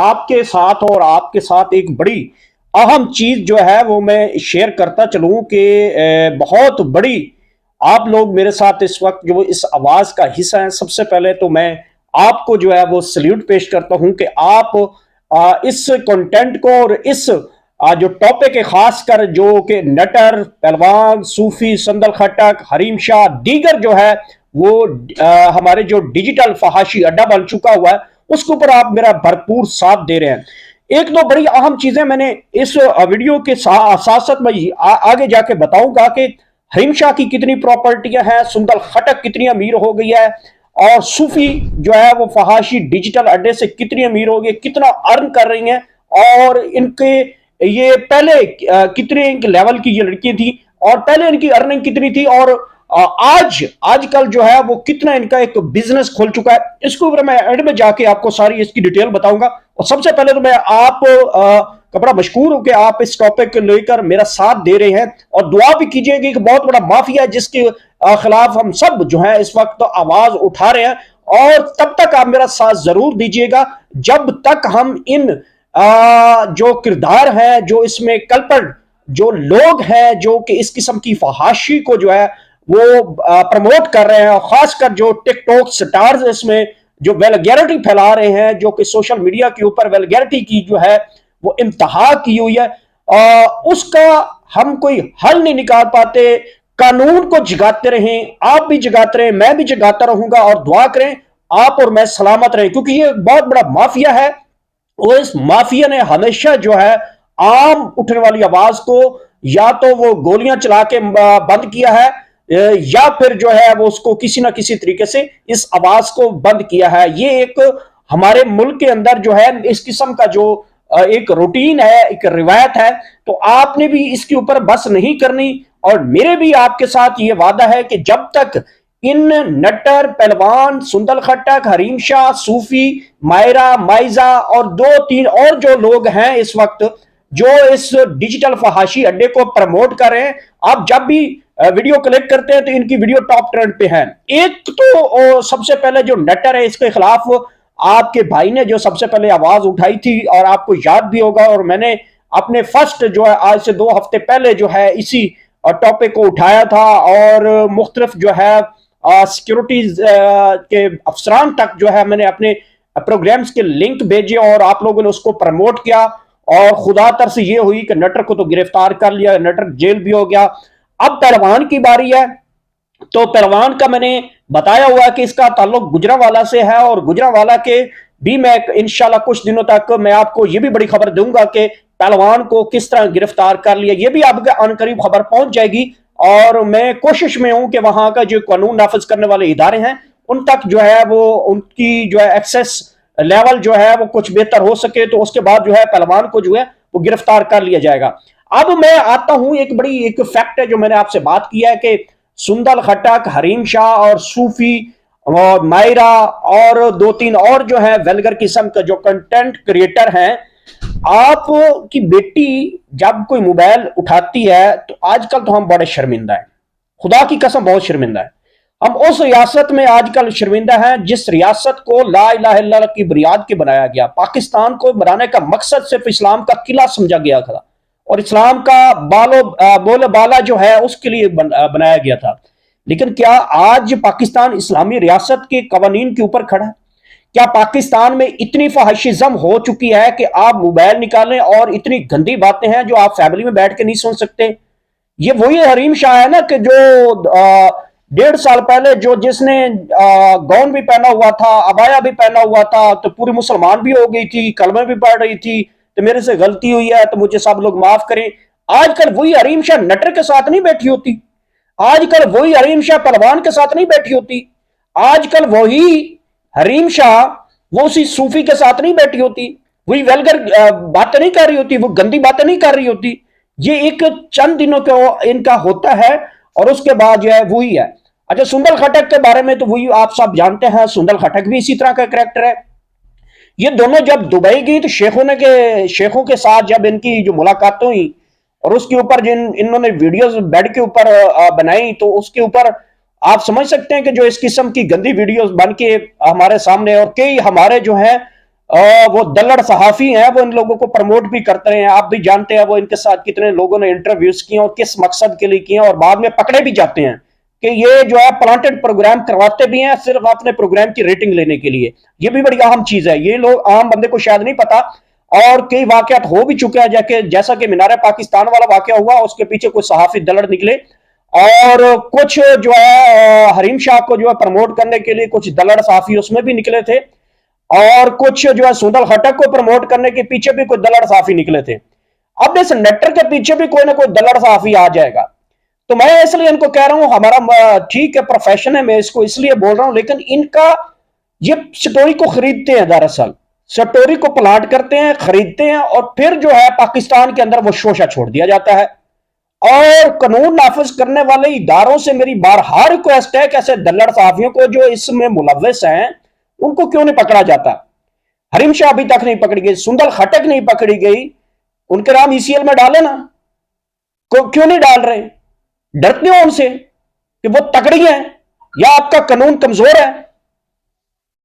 آپ کے ساتھ اور آپ کے ساتھ ایک بڑی اہم چیز جو ہے وہ میں شیئر کرتا چلوں کہ بہت بڑی آپ لوگ میرے ساتھ اس وقت جو اس آواز کا حصہ ہیں. سب سے پہلے تو میں آپ کو جو ہے وہ سلیوٹ پیش کرتا ہوں کہ آپ اس کنٹینٹ کو اور اس جو ٹاپک ہے خاص کر جو کہ نٹر، پہلوان، صوفی، سندل خٹک، حریم شاہ دیگر جو ہے وہ ہمارے جو ڈیجیٹل فحاشی اڈا بن چکا ہوا ہے اس کے اوپر آپ میرا بھرپور ساتھ دے رہے ہیں. ایک دو بڑی اہم چیزیں میں نے اس ویڈیو کے ساتھ ساتھ میں آگے جا کے بتاؤں گا کہ حریم شاہ کی کتنی پراپرٹیاں ہیں، سندل خٹک کتنی امیر ہو گئی ہے، اور صوفی جو ہے وہ فحاشی ڈیجیٹل اڈے سے کتنی امیر ہو گئی، کتنا ارن کر رہی ہیں، اور ان کے یہ پہلے کتنے لیول کی یہ لڑکی تھی اور پہلے ان کی ارننگ کتنی تھی، اور آج کل جو ہے وہ کتنا ان کا ایک بزنس کھل چکا ہے. اس کو میں اینڈ میں جا کے آپ کو ساری اس کی ڈیٹیل بتاؤں گا. اور سب سے پہلے تو میں آپ کا بڑا مشکور ہوں کہ آپ اس ٹاپک کو لے کر میرا ساتھ دے رہے ہیں، اور دعا بھی کیجئے کہ ایک بہت بڑا مافیا ہے جس کے خلاف ہم سب جو ہیں اس وقت آواز اٹھا رہے ہیں. اور تب تک آپ میرا ساتھ ضرور دیجئے گا جب تک ہم ان جو کردار ہیں، جو اس میں کلپٹ جو لوگ ہیں جو کہ اس قسم کی فحاشی کو جو ہے وہ پروموٹ کر رہے ہیں، اور خاص کر جو ٹک ٹاک سٹارز اس میں جو ویلگیرٹی پھیلا رہے ہیں، جو کہ سوشل میڈیا کے اوپر ویلگیرٹی کی جو ہے وہ انتہا کی ہوئی ہے، اس کا ہم کوئی حل نہیں نکال پاتے. قانون کو جگاتے رہیں، آپ بھی جگاتے رہیں، میں بھی جگاتا رہوں گا، اور دعا کریں آپ اور میں سلامت رہیں، کیونکہ یہ بہت بڑا مافیا ہے. اور اس مافیا نے ہمیشہ جو ہے عام اٹھنے والی آواز کو یا تو وہ گولیاں چلا کے بند کیا ہے، یا پھر جو ہے وہ اس کو کسی نہ کسی طریقے سے اس آواز کو بند کیا ہے. یہ ایک ہمارے ملک کے اندر جو ہے اس قسم کا جو ایک روٹین ہے، ایک روایت ہے، تو آپ نے بھی اس کے اوپر بس نہیں کرنی. اور میرے بھی آپ کے ساتھ یہ وعدہ ہے کہ جب تک ان نٹر، پہلوان، سندل خٹک، حریم شاہ، صوفی، مائرہ، مائزہ اور دو تین اور جو لوگ ہیں اس وقت جو اس ڈیجیٹل فحاشی اڈے کو پروموٹ کر رہے ہیں، آپ جب بھی ویڈیو کلک کرتے ہیں تو ان کی ویڈیو ٹاپ ٹرینڈ پہ ہیں. ایک تو سب سے پہلے جو نٹر ہے اس کے خلاف آپ کے بھائی نے جو سب سے پہلے آواز اٹھائی تھی، اور آپ کو یاد بھی ہوگا، اور میں نے اپنے فرسٹ جو ہے آج سے 2 ہفتے پہلے جو ہے اسی ٹاپک کو اٹھایا تھا، اور مختلف جو ہے سیکیورٹیز کے افسران تک جو ہے میں نے اپنے پروگرامز کے لنک بھیجے، اور آپ لوگوں نے اس کو پروموٹ کیا، اور خدا تر سے یہ ہوئی کہ نٹر کو تو گرفتار کر لیا، نٹر جیل بھی ہو گیا. اب پہلوان کی باری ہے. تو پہلوان کا میں نے بتایا ہوا کہ اس کا تعلق گجرانوالہ سے ہے، اور گجرانوالہ کے بھی میں انشاءاللہ کچھ دنوں تک میں آپ کو یہ بھی بڑی خبر دوں گا کہ پہلوان کو کس طرح گرفتار کر لیا. یہ بھی آپ کے ان قریب خبر پہنچ جائے گی، اور میں کوشش میں ہوں کہ وہاں کا جو قانون نافذ کرنے والے ادارے ہیں ان تک جو ہے وہ ان کی جو ہے ایکسیس لیول جو ہے وہ کچھ بہتر ہو سکے، تو اس کے بعد جو ہے پہلوان کو جو ہے وہ گرفتار کر لیا جائے گا. اب میں آتا ہوں، ایک بڑی ایک فیکٹ ہے جو میں نے آپ سے بات کیا ہے کہ سندل خٹک، حریم شاہ اور صوفی اور مائرہ اور 2-3 اور جو ہے ویلگر قسم کا جو کنٹینٹ کریٹر ہیں، آپ کی بیٹی جب کوئی موبائل اٹھاتی ہے تو آج کل تو ہم بڑے شرمندہ ہیں، خدا کی قسم بہت شرمندہ ہے. ہم اس ریاست میں آج کل شرمندہ ہیں جس ریاست کو لا الہ الا اللہ کی بنیاد کے بنایا گیا. پاکستان کو بنانے کا مقصد صرف اسلام کا قلعہ سمجھا گیا تھا، اور اسلام کا بول بالا جو ہے اس کے لیے بنایا گیا تھا. لیکن کیا آج پاکستان اسلامی ریاست کے قوانین کے اوپر کھڑا ہے؟ کیا پاکستان میں اتنی فحاشیزم ہو چکی ہے کہ آپ موبائل نکالیں اور اتنی گندی باتیں ہیں جو آپ فیملی میں بیٹھ کے نہیں سن سکتے؟ یہ وہی حریم شاہ ہے نا کہ جو 1.5 سال پہلے جس نے گاؤن بھی پہنا ہوا تھا، عبایا بھی پہنا ہوا تھا، تو پوری مسلمان بھی ہو گئی تھی، کلمے بھی پڑھ رہی تھی، تو میرے سے غلطی ہوئی ہے تو مجھے سب لوگ معاف کریں. آج کل وہی حریم شاہ نٹر کے ساتھ نہیں بیٹھی ہوتی، آج کل وہی حریم شاہ پہلوان کے ساتھ نہیں بیٹھی ہوتی، آج کل وہی حریم شاہ وہ اسی صوفی کے ساتھ نہیں بیٹھی ہوتی، وہی ویلگر باتیں نہیں کر رہی ہوتی، وہ گندی باتیں نہیں کر رہی ہوتی. یہ ایک چند دنوں کو ان کا ہوتا ہے، اور اس کے بعد جو ہے وہی ہے. اچھا، سندل خٹک کے بارے میں تو وہی آپ سب جانتے ہیں، سندل خٹک بھی اسی طرح کا کریکٹر ہے. یہ دونوں جب دبئی گئی تو شیخوں کے ساتھ جب ان کی جو ملاقات ہوئی، اور اس کے اوپر انہوں نے ویڈیوز بیڈ کے اوپر بنائی، تو اس کے اوپر آپ سمجھ سکتے ہیں کہ جو اس قسم کی گندی ویڈیوز بن کے ہمارے سامنے، اور کئی ہمارے جو ہیں وہ دلڑ صحافی ہیں، وہ ان لوگوں کو پروموٹ بھی کرتے ہیں. آپ بھی جانتے ہیں وہ ان کے ساتھ کتنے لوگوں نے انٹرویوز کیے اور کس مقصد کے لیے کیے اور بعد میں پکڑے بھی جاتے ہیں کہ یہ جو ہے پلانٹڈ پروگرام کرواتے بھی ہیں صرف اپنے پروگرام کی ریٹنگ لینے کے لیے. یہ بھی بڑی اہم چیز ہے، یہ لوگ عام بندے کو شاید نہیں پتا. اور کئی واقعات ہو بھی چکے ہیں، جیسا کہ مینار پاکستان والا واقعہ ہوا، اس کے پیچھے کوئی صحافی دلڑ نکلے اور کچھ جو ہے حریم شاہ کو جو ہے پروموٹ کرنے کے لیے کچھ دلڑ صحافی اس میں بھی نکلے تھے، اور کچھ جو ہے سودل خٹک کو پروموٹ کرنے کے پیچھے بھی کوئی دلڑ صحافی نکلے تھے. اب اس نیٹر کے پیچھے بھی کوئی نہ کوئی دلڑ صحافی آ جائے گا. تو میں اس لیے ان کو کہہ رہا ہوں ہمارا ٹھیک ہے پروفیشن ہے، میں اس کو اس لیے بول رہا ہوں، لیکن ان کا یہ سٹوری کو خریدتے ہیں، دراصل سٹوری کو پلانٹ کرتے ہیں، خریدتے ہیں، اور پھر جو ہے پاکستان کے اندر وہ شوشہ چھوڑ دیا جاتا ہے. اور قانون نافذ کرنے والے اداروں سے میری بارہا ریکویسٹ ہے کہ ایسے دلڑ صحافیوں کو جو اس میں ملوث ہیں ان کو کیوں نہیں پکڑا جاتا. حریم شاہ ابھی تک نہیں پکڑی گئی، سندل خٹک نہیں پکڑی گئی، ان کے نام ECL میں ڈالے نا، کیوں نہیں ڈال رہے؟ ڈرتے ہو ان سے کہ وہ تکڑی ہیں یا آپ کا قانون کمزور ہے؟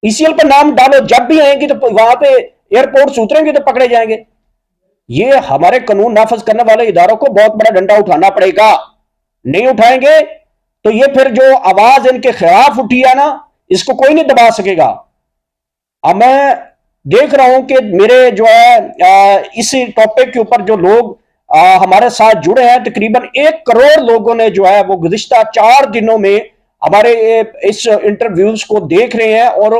ECL پہ نام ڈالو، جب بھی آئیں گے تو وہاں پہ ایئرپورٹ اتریں گے تو پکڑے جائیں گے. یہ ہمارے قانون نافذ کرنے والے اداروں کو بہت بڑا ڈنڈا اٹھانا پڑے گا. نہیں اٹھائیں گے تو یہ پھر جو آواز ان کے خلاف اٹھی ہے نا، اس کو کوئی نہیں دبا سکے گا. اب میں دیکھ رہا ہوں کہ میرے جو ہے اسی ٹاپک کے اوپر جو لوگ ہمارے ساتھ جڑے ہیں، تقریباً 1 کروڑ لوگوں نے جو ہے وہ گزشتہ 4 دنوں میں ہمارے اس انٹرویوز کو دیکھ رہے ہیں اور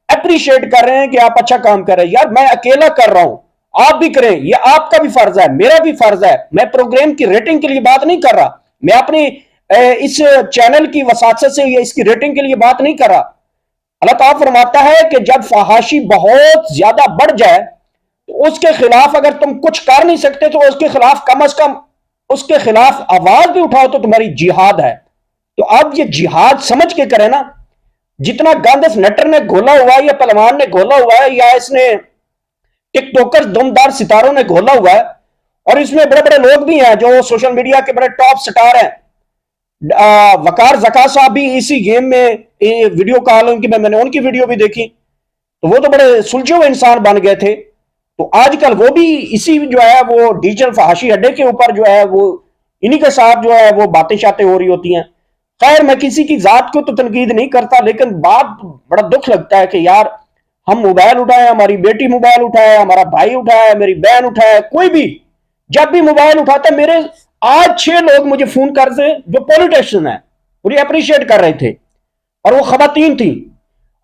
اپریشیٹ کر رہے ہیں کہ آپ اچھا کام کر رہے ہیں. یار میں اکیلا کر رہا ہوں، آپ بھی کریں، یہ آپ کا بھی فرض ہے، میرا بھی فرض ہے. میں پروگرام کی ریٹنگ کے لیے بات نہیں کر رہا، میں اپنی اس چینل کی وساطت سے یا اس کی ریٹنگ کے لیے بات نہیں کر رہا. اللہ تعالیٰ فرماتا ہے کہ جب فحاشی بہت زیادہ بڑھ جائے تو اس کے خلاف اگر تم کچھ کر نہیں سکتے تو اس کے خلاف کم از کم اس کے خلاف آواز بھی اٹھاؤ تو تمہاری جہاد ہے. تو اب یہ جہاد سمجھ کے کریں نا. جتنا گند اس نٹر نے گھولا ہوا ہے یا پہلوان نے گھولا ہوا ہے یا اس نے ٹک ٹوکر دمدار ستاروں نے گھولا ہوا ہے، اور اس میں بڑے بڑے لوگ بھی ہیں جو سوشل میڈیا کے بڑے ٹاپ سٹار ہیں. وقار زکا صاحب بھی اسی گیم میں ویڈیو کال کی میں نے ان کی ویڈیو بھی دیکھی، تو وہ تو بڑے سلجھے ہوئے انسان بن گئے تھے. تو آج کل وہ بھی اسی جو ہے وہ ڈیجیٹل فحاشی اڈے کے اوپر جو ہے وہ انہی کے ساتھ جو ہے وہ باتیں شاتیں ہو رہی ہوتی ہیں. خیر میں کسی کی ذات کو تو تنقید نہیں کرتا، لیکن بات بڑا دکھ لگتا ہے کہ یار ہم موبائل اٹھائے، ہماری بیٹی موبائل اٹھائے، ہمارا بھائی اٹھائے، میری بہن اٹھائے، کوئی بھی جب بھی موبائل اٹھاتا ہے، میرے آج 6 لوگ مجھے فون کرتے جو پولیٹیشن ہیں، مجھے اپریشیٹ کر رہے تھے، اور وہ خواتین تھیں،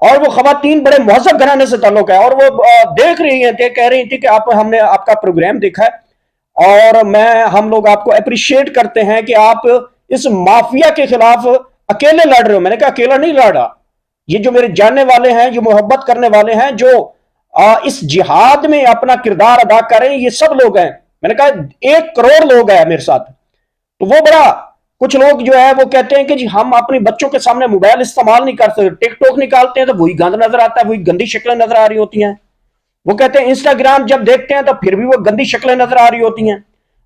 اور وہ خواتین بڑے مہذب گھرانے سے تعلق ہے، اور وہ دیکھ رہی ہیں، کہہ رہی تھی کہ ہم نے آپ کا پروگرام دیکھا ہے اور ہم لوگ آپ کو اپریشیٹ کرتے ہیں کہ آپ اس مافیا کے خلاف اکیلے لڑ رہے ہو. میں نے کہا اکیلا نہیں لڑ رہا، یہ جو میرے جاننے والے ہیں، جو محبت کرنے والے ہیں، جو اس جہاد میں اپنا کردار ادا کر رہے ہیں، یہ سب لوگ ہیں. میں نے کہا 1 کروڑ لوگ ہیں میرے ساتھ. تو وہ بڑا کچھ لوگ جو ہے وہ کہتے ہیں کہ جی ہم اپنے بچوں کے سامنے موبائل استعمال نہیں کر سکتے، ٹک ٹوک نکالتے ہیں تو وہی گند نظر آتا ہے، وہی گندی شکلیں نظر آ رہی ہوتی ہیں. وہ کہتے ہیں انسٹاگرام جب دیکھتے ہیں تو پھر بھی وہ گندی شکلیں نظر آ رہی ہوتی ہیں.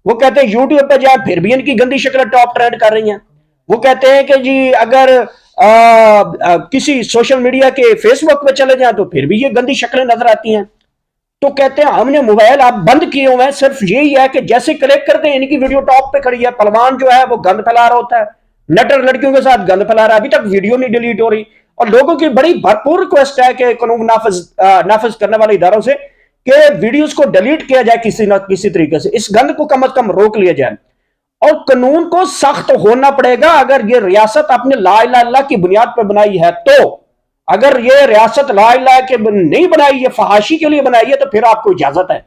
وہ کہتے ہیں یوٹیوب پہ جائیں پھر بھی ان کی گندی شکلیں ٹاپ ٹرینڈ کر رہی ہیں. وہ کہتے ہیں کہ جی اگر کسی سوشل میڈیا کے فیس بک پہ چلے جائیں تو پھر بھی یہ گندی شکلیں نظر آتی ہیں. تو کہتے ہیں ہم نے موبائل آپ بند کیے ہوئے ہیں، صرف یہی ہے کہ جیسے کلک کرتے ہیں ان کی ویڈیو ٹاپ پہ کھڑی ہے، پہلوان جو ہے وہ گند پھیلا رہا ہوتا ہے، نٹر لڑکیوں کے ساتھ گند پھیلا رہا ہے، ابھی تک ویڈیو نہیں ڈیلیٹ ہو رہی. اور لوگوں کی بڑی بھرپور ریکویسٹ ہے کہ قانون نافذ کرنے والے اداروں سے کہ ویڈیوز کو ڈیلیٹ کیا جائے کسی نہ کسی طریقے سے، اس گند کو کم از کم روک لیا جائے. اور قانون کو سخت ہونا پڑے گا. اگر یہ ریاست اپنے لا الہ الا اللہ کی بنیاد پر بنائی ہے، تو اگر یہ ریاست لا الہ کے نہیں بنائی، یہ فحاشی کے لیے بنائی ہے، تو پھر آپ کو اجازت ہے.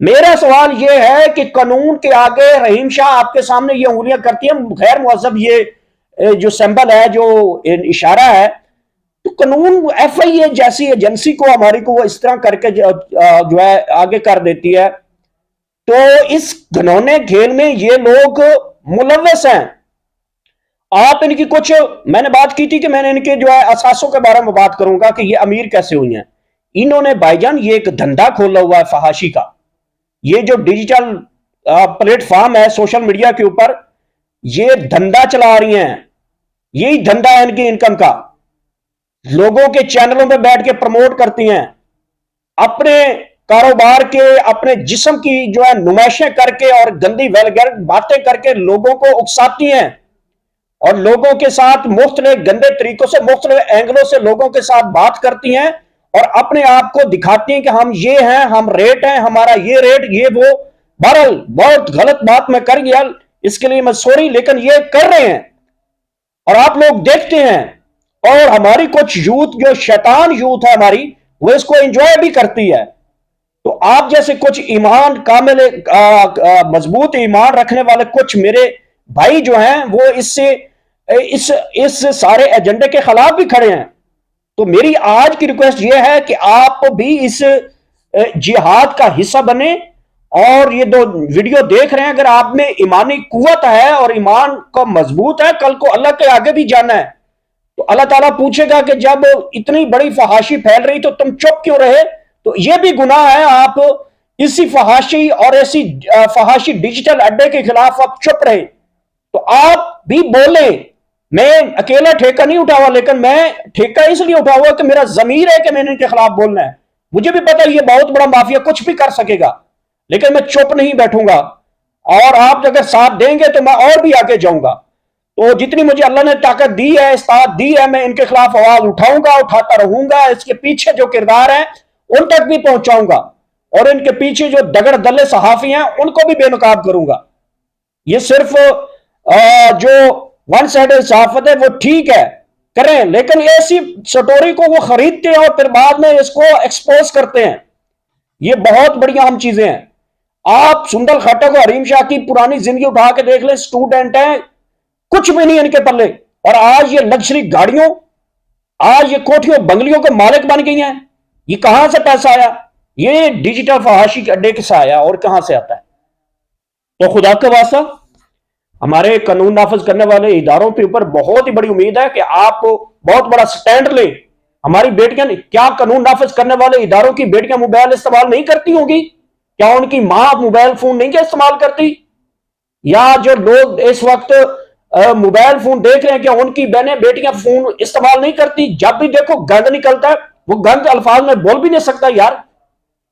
میرا سوال یہ ہے کہ قانون کے آگے رحیم شاہ آپ کے سامنے یہ انگلیاں کرتی ہیں، غیر مہذب یہ جو سمبل ہے، جو اشارہ ہے، تو قانون FIA جیسی ایجنسی کو ہماری کو وہ اس طرح کر کے جو ہے آگے کر دیتی ہے. تو اس گھنونے کھیل میں یہ لوگ ملوث ہیں. آپ ان کی کچھ میں نے بات کی تھی کہ میں نے ان کے جو ہے اساسوں کے بارے میں بات کروں گا کہ یہ امیر کیسے ہوئی ہیں. انہوں نے بھائی جان یہ ایک دھندا کھولا ہوا ہے فحاشی کا. یہ جو ڈیجیٹل پلیٹ فارم ہے سوشل میڈیا کے اوپر، یہ دھندا چلا رہی ہیں. یہی دھندا ہے ان کی انکم کا. لوگوں کے چینلوں پہ بیٹھ کے پروموٹ کرتی ہیں، اپنے کاروبار کے اپنے جسم کی جو ہے نمائشیں کر کے اور گندی ویلگر باتیں کر کے لوگوں کو اکساتی ہیں اور لوگوں کے ساتھ مختلف گندے طریقوں سے مختلف اینگلوں سے لوگوں کے ساتھ بات کرتی ہیں اور اپنے آپ کو دکھاتی ہیں کہ ہم یہ ہیں، ہم ریٹ ہیں، ہمارا یہ ریٹ، یہ وہ۔ بہرحال بہت غلط بات میں کر گیا، اس کے لیے میں سوری، لیکن یہ کر رہے ہیں اور آپ لوگ دیکھتے ہیں۔ اور ہماری کچھ یوتھ جو شیطان یوتھ ہے ہماری، وہ اس کو انجوائے بھی کرتی ہے۔ تو آپ جیسے کچھ ایمان کامل مضبوط ایمان رکھنے والے کچھ میرے بھائی جو ہیں وہ اس سارے ایجنڈے کے خلاف بھی کھڑے ہیں۔ تو میری آج کی ریکویسٹ یہ ہے کہ آپ بھی اس جہاد کا حصہ بنیں، اور یہ دو ویڈیو دیکھ رہے ہیں، اگر آپ میں ایمانی قوت ہے اور ایمان کا مضبوط ہے، کل کو اللہ کے آگے بھی جانا ہے تو اللہ تعالیٰ پوچھے گا کہ جب اتنی بڑی فحاشی پھیل رہی تو تم چپ کیوں رہے؟ تو یہ بھی گناہ ہے، آپ اسی فحاشی اور ایسی فحاشی ڈیجیٹل اڈے کے خلاف آپ چپ رہے۔ تو آپ بھی بولیں۔ میں اکیلا ٹھیکہ نہیں اٹھا ہوا، لیکن میں ٹھیکہ اس لیے اٹھا ہوا کہ میرا ضمیر ہے کہ میں نے ان کے خلاف بولنا ہے۔ مجھے بھی پتا یہ بہت بڑا مافیا کچھ بھی کر سکے گا، لیکن میں چپ نہیں بیٹھوں گا، اور آپ اگر ساتھ دیں گے تو میں اور بھی آگے جاؤں گا۔ تو جتنی مجھے اللہ نے طاقت دی ہے، استطاعت دی ہے، میں ان کے خلاف آواز اٹھاؤں گا، اٹھاتا رہوں گا۔ اس کے پیچھے جو کردار ہیں ان تک بھی پہنچاؤں گا، اور ان کے پیچھے جو دگڑ دلے صحافی ہیں ان کو بھی بے نقاب کروں گا۔ یہ صرف جو ون سائڈ صحافت ہے وہ ٹھیک ہے، کریں، لیکن ایسی سٹوری کو وہ خریدتے ہیں اور پھر بعد میں اس کو ایکسپوز کرتے ہیں۔ یہ بہت بڑی اہم چیزیں ہیں۔ آپ سندر خٹک اور حریم شاہ کی پرانی زندگی اٹھا کے دیکھ لیں، سٹوڈنٹ ہیں، کچھ بھی نہیں ان کے پلے، اور آج یہ لگژری گاڑیوں، آج یہ کوٹھیوں بنگلیوں کے مالک بن گئی ہیں۔ یہ کہاں سے پیسہ آیا؟ یہ ڈیجیٹل فحاشی کے اڈے سے آیا، اور کہاں سے آتا ہے؟ تو خدا کا واسطہ ہمارے قانون نافذ کرنے والے اداروں کے اوپر بہت ہی بڑی امید ہے کہ آپ بہت بڑا سٹینڈ لیں۔ ہماری بیٹیاں، کیا قانون نافذ کرنے والے اداروں کی بیٹیاں موبائل استعمال نہیں کرتی ہوں گی؟ کیا ان کی ماں موبائل فون نہیں استعمال کرتی؟ یا جو لوگ اس وقت موبائل فون دیکھ رہے ہیں، کیا ان کی بہنیں بیٹیاں فون استعمال نہیں کرتی؟ جب بھی دیکھو گند نکلتا ہے، وہ گند الفاظ میں بول بھی نہیں سکتا، یار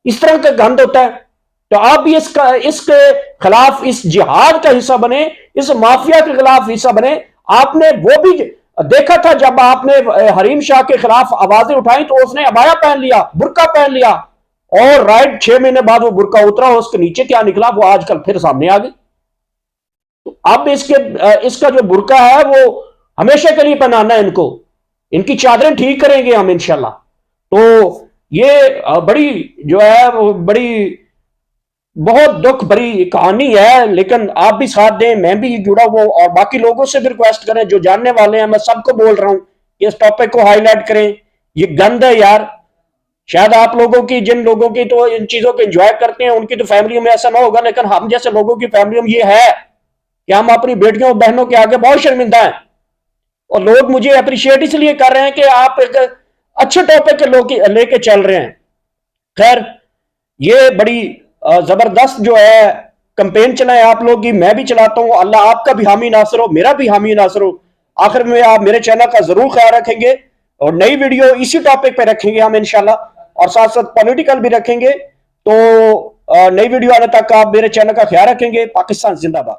اس طرح کا گند ہوتا ہے۔ تو آپ بھی اس کے خلاف اس جہاد کا حصہ بنے، اس مافیا کے خلاف حصہ بنے۔ آپ نے وہ بھی دیکھا تھا جب آپ نے حریم شاہ کے خلاف آوازیں اٹھائیں تو اس نے عبایا پہن لیا، برقع پہن لیا، اور رائٹ 6 مہینے بعد وہ برقع اترا، اس کے نیچے کیا نکلا وہ آج کل پھر سامنے آ گئی۔ تو اب اس کا جو برقع ہے وہ ہمیشہ کے لیے پہنانا ہے ان کو، ان کی چادریں ٹھیک کریں گے ہم انشاءاللہ۔ تو یہ بڑی جو ہے وہ بڑی بہت دکھ بری کہانی ہے، لیکن آپ بھی ساتھ دیں، میں بھی جڑا ہوں، اور باقی لوگوں سے بھی ریکویسٹ کریں جو جاننے والے ہیں۔ میں سب کو بول رہا ہوں کہ اس ٹاپک کو ہائی لائٹ کریں، یہ گند ہے یار۔ شاید آپ لوگوں کی، جن لوگوں کی تو ان چیزوں کو انجوائے کرتے ہیں، ان کی تو فیملیوں میں ایسا نہ ہوگا، لیکن ہم جیسے لوگوں کی فیملیوں میں یہ ہے کہ ہم اپنی بیٹیوں اور بہنوں کے آگے بہت شرمندہ ہیں، اور لوگ مجھے اپریشیٹ اس لیے کر رہے ہیں کہ آپ ایک اچھے ٹاپک لے کے چل رہے ہیں۔ خیر، یہ بڑی زبردست جو ہے کمپین چلائیں آپ لوگ کی، میں بھی چلاتا ہوں۔ اللہ آپ کا بھی حامی ناصر ہو، میرا بھی حامی ناصر ہو۔ آخر میں آپ میرے چینل کا ضرور خیال رکھیں گے، اور نئی ویڈیو اسی ٹاپک پہ رکھیں گے ہم انشاءاللہ، اور ساتھ ساتھ پولیٹیکل بھی رکھیں گے۔ تو نئی ویڈیو آنے تک آپ میرے چینل کا خیال رکھیں گے۔ پاکستان زندہ باد۔